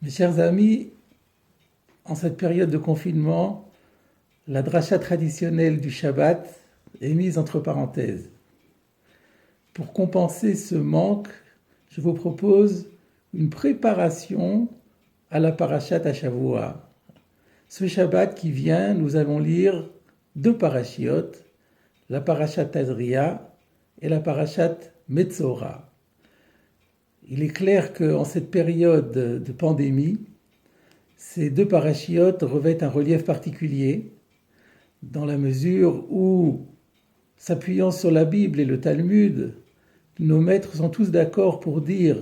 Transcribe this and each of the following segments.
Mes chers amis, en cette période de confinement, la dracha traditionnelle du Shabbat est mise entre parenthèses. Pour compenser ce manque, je vous propose une préparation à la parashat à Shavua. Ce Shabbat qui vient, nous allons lire deux parashiotes, la parashat Tazria et la parashat Metzora. Il est clair qu'en cette période de pandémie, ces deux parashiotes revêtent un relief particulier dans la mesure où, s'appuyant sur la Bible et le Talmud, nos maîtres sont tous d'accord pour dire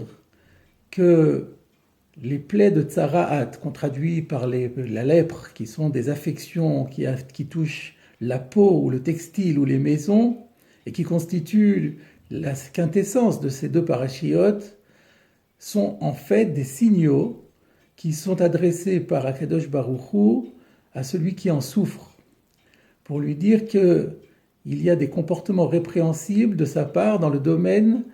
que les plaies de Tsara'at, qu'on traduit par la lèpre, qui sont des affections qui touchent la peau ou le textile ou les maisons, et qui constituent la quintessence de ces deux parashiotes, sont en fait des signaux qui sont adressés par Akadosh Baruch Hu à celui qui en souffre, pour lui dire qu'il y a des comportements répréhensibles de sa part dans le domaine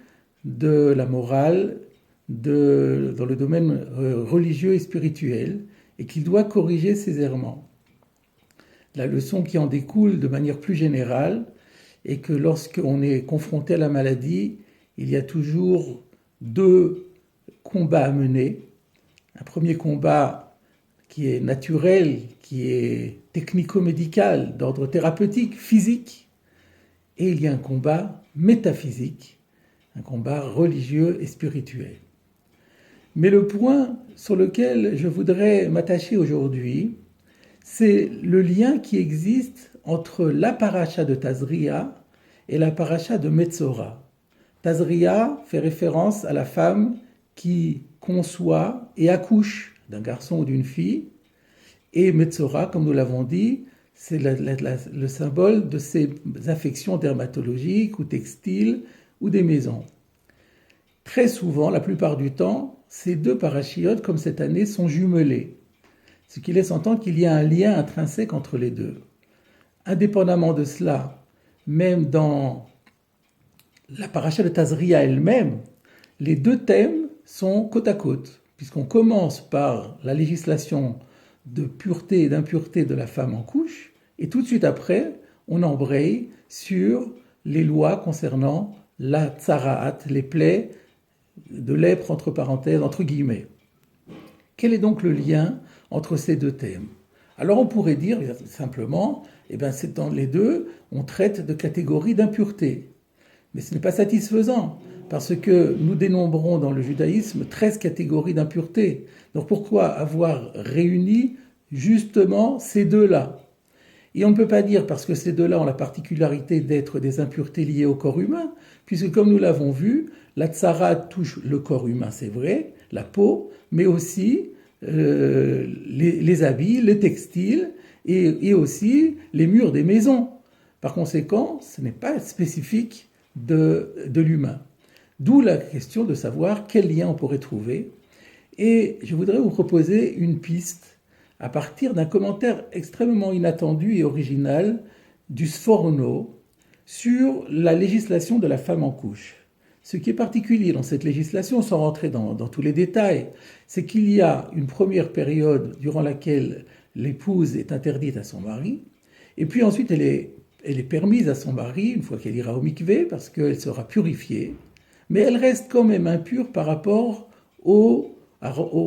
de la morale, dans le domaine religieux et spirituel, et qu'il doit corriger ses errements. La leçon qui en découle de manière plus générale est que lorsqu'on est confronté à la maladie, il y a toujours deux combats à mener. Un premier combat qui est naturel, qui est technico-médical, d'ordre thérapeutique, physique, et il y a un combat métaphysique, un combat religieux et spirituel. Mais le point sur lequel je voudrais m'attacher aujourd'hui, c'est le lien qui existe entre la paracha de Tazria et la paracha de Metzora. Tazria fait référence à la femme qui conçoit et accouche d'un garçon ou d'une fille, et Metzora, comme nous l'avons dit, c'est le symbole de ces affections dermatologiques ou textiles ou des maisons. Très souvent, la plupart du temps, ces deux parashiotes, comme cette année, sont jumelés, ce qui laisse entendre qu'il y a un lien intrinsèque entre les deux. Indépendamment de cela, même dans la paracha de Tazria elle-même, les deux thèmes sont côte à côte, puisqu'on commence par la législation de pureté et d'impureté de la femme en couche, et tout de suite après, on embraye sur les lois concernant la tsara'at, les plaies de lèpre entre parenthèses, entre guillemets. Quel est donc le lien entre ces deux thèmes ? Alors on pourrait dire simplement, c'est dans les deux, on traite de catégories d'impureté. Mais ce n'est pas satisfaisant, parce que nous dénombrons dans le judaïsme 13 catégories d'impureté. Donc pourquoi avoir réuni justement ces deux-là ? Et on ne peut pas dire parce que ces deux-là ont la particularité d'être des impuretés liées au corps humain, puisque comme nous l'avons vu, la tsara touche le corps humain, c'est vrai, la peau, mais aussi les habits, les textiles et aussi les murs des maisons. Par conséquent, ce n'est pas spécifique de l'humain. D'où la question de savoir quel lien on pourrait trouver. Et je voudrais vous proposer une piste à partir d'un commentaire extrêmement inattendu et original du Sforno sur la législation de la femme en couche. Ce qui est particulier dans cette législation, sans rentrer dans tous les détails, c'est qu'il y a une première période durant laquelle l'épouse est interdite à son mari, et puis ensuite elle est permise à son mari une fois qu'elle ira au mikvé parce qu'elle sera purifiée, mais elle reste quand même impure par rapport au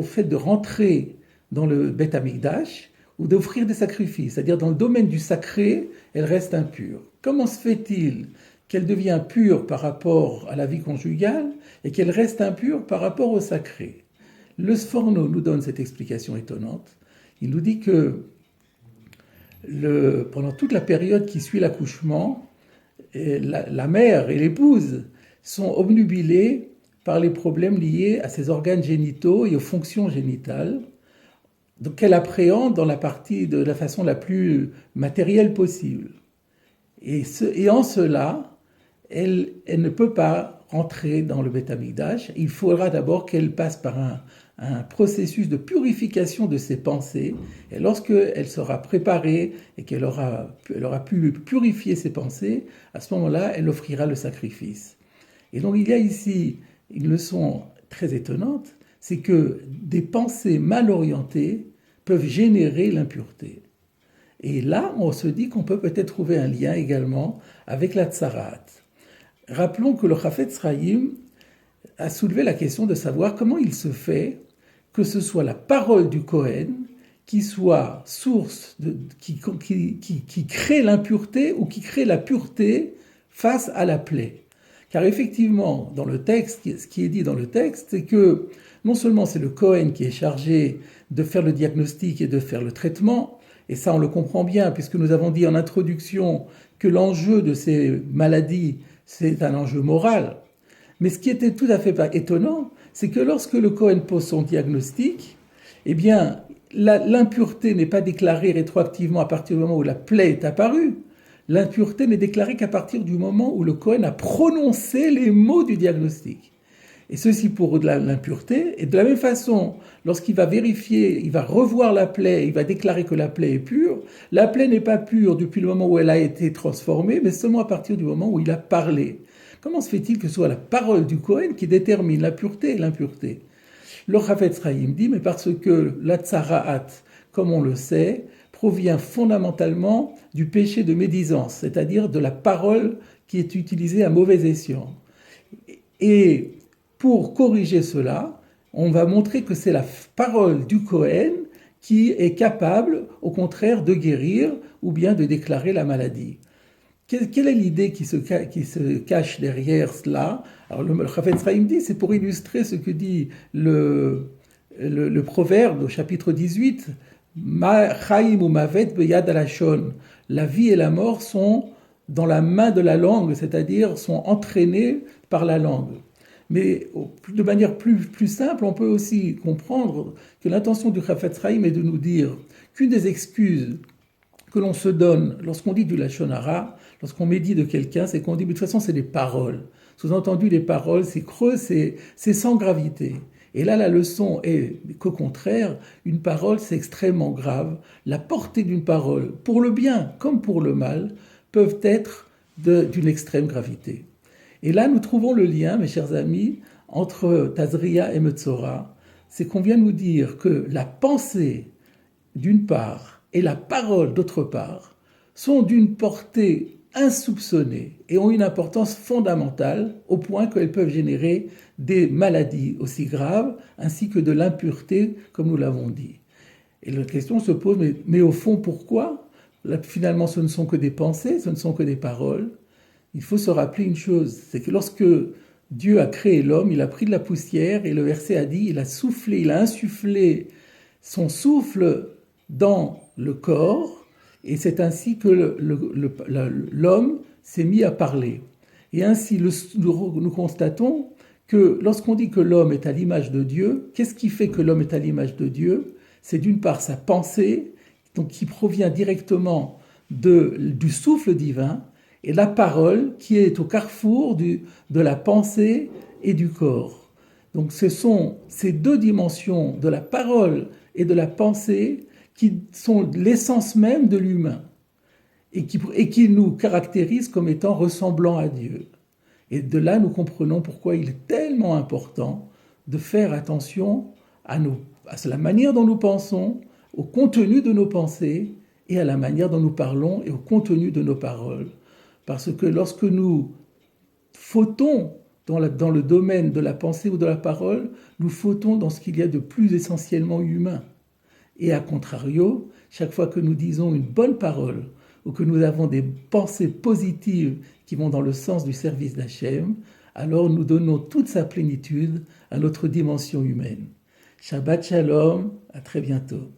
fait de rentrer dans le Beth Amikdash ou d'offrir des sacrifices, c'est-à-dire dans le domaine du sacré, elle reste impure. Comment se fait-il qu'elle devient pure par rapport à la vie conjugale et qu'elle reste impure par rapport au sacré ? Le Sforno nous donne cette explication étonnante. Il nous dit que pendant toute la période qui suit l'accouchement, la mère et l'épouse sont obnubilées par les problèmes liés à ses organes génitaux et aux fonctions génitales, donc qu'elle appréhende dans la façon la plus matérielle possible. Et en cela, elle ne peut pas rentrer dans le Beth Amikdash. Il faudra d'abord qu'elle passe par un processus de purification de ses pensées. Et lorsqu'elle sera préparée et qu'elle aura pu purifier ses pensées, à ce moment-là, elle offrira le sacrifice. Et donc il y a ici une leçon très étonnante, c'est que des pensées mal orientées peuvent générer l'impureté. Et là, on se dit qu'on peut peut-être trouver un lien également avec la tsarat. Rappelons que le Chafetz Chaim a soulevé la question de savoir comment il se fait que ce soit la parole du Kohen qui soit source, qui crée l'impureté ou qui crée la pureté face à la plaie. Car effectivement, dans le texte, ce qui est dit dans le texte, c'est que non seulement c'est le Kohen qui est chargé de faire le diagnostic et de faire le traitement, et ça on le comprend bien puisque nous avons dit en introduction que l'enjeu de ces maladies, c'est un enjeu moral. Mais ce qui était tout à fait étonnant, c'est que lorsque le Kohen pose son diagnostic, eh bien, l'impureté n'est pas déclarée rétroactivement à partir du moment où la plaie est apparue. L'impureté n'est déclarée qu'à partir du moment où le Kohen a prononcé les mots du diagnostic. Et ceci pour l'impureté. Et de la même façon, lorsqu'il va vérifier, il va revoir la plaie, il va déclarer que la plaie est pure. La plaie n'est pas pure depuis le moment où elle a été transformée, mais seulement à partir du moment où il a parlé. Comment se fait-il que ce soit la parole du Kohen qui détermine la pureté et l'impureté? Le Chafetz Chaim dit, mais parce que la tsara'at, comme on le sait, provient fondamentalement du péché de médisance, c'est-à-dire de la parole qui est utilisée à mauvais escient. Et pour corriger cela, on va montrer que c'est la parole du Kohen qui est capable, au contraire, de guérir ou bien de déclarer la maladie. Quelle est l'idée qui se cache derrière cela? Alors le Chafetz Chaim dit, c'est pour illustrer ce que dit le proverbe au chapitre 18, Ma chaim ou mavet beyad alashon. La vie et la mort sont dans la main de la langue, c'est-à-dire sont entraînées par la langue. Mais de manière plus simple, on peut aussi comprendre que l'intention du Chafetz Chaim est de nous dire qu'une des excuses que l'on se donne lorsqu'on dit du lashon hara, lorsqu'on médit de quelqu'un, c'est qu'on dit, mais de toute façon, c'est des paroles. Sous-entendu, les paroles, c'est creux, c'est sans gravité. Et là, la leçon est qu'au contraire, une parole, c'est extrêmement grave. La portée d'une parole, pour le bien comme pour le mal, peuvent être d'une extrême gravité. Et là, nous trouvons le lien, mes chers amis, entre Tazria et Metzora. C'est qu'on vient nous dire que la pensée, d'une part, et la parole, d'autre part, sont d'une portée insoupçonnée et ont une importance fondamentale au point qu'elles peuvent générer des maladies aussi graves ainsi que de l'impureté, comme nous l'avons dit. Et la question se pose, mais au fond, pourquoi? Là, finalement, ce ne sont que des pensées, ce ne sont que des paroles. Il faut se rappeler une chose, c'est que lorsque Dieu a créé l'homme, il a pris de la poussière et le verset a dit, il a soufflé, il a insufflé son souffle dans le corps, et c'est ainsi que l'homme s'est mis à parler. Et ainsi, nous constatons que lorsqu'on dit que l'homme est à l'image de Dieu, qu'est-ce qui fait que l'homme est à l'image de Dieu? C'est d'une part sa pensée, donc qui provient directement du souffle divin, et la parole qui est au carrefour de la pensée et du corps. Donc ce sont ces deux dimensions de la parole et de la pensée qui sont l'essence même de l'humain et qui nous caractérisent comme étant ressemblants à Dieu. Et de là, nous comprenons pourquoi il est tellement important de faire attention à la manière dont nous pensons, au contenu de nos pensées et à la manière dont nous parlons et au contenu de nos paroles. Parce que lorsque nous fautons dans le domaine de la pensée ou de la parole, nous fautons dans ce qu'il y a de plus essentiellement humain. Et à contrario, chaque fois que nous disons une bonne parole ou que nous avons des pensées positives qui vont dans le sens du service d'Hachem, alors nous donnons toute sa plénitude à notre dimension humaine. Shabbat Shalom, à très bientôt.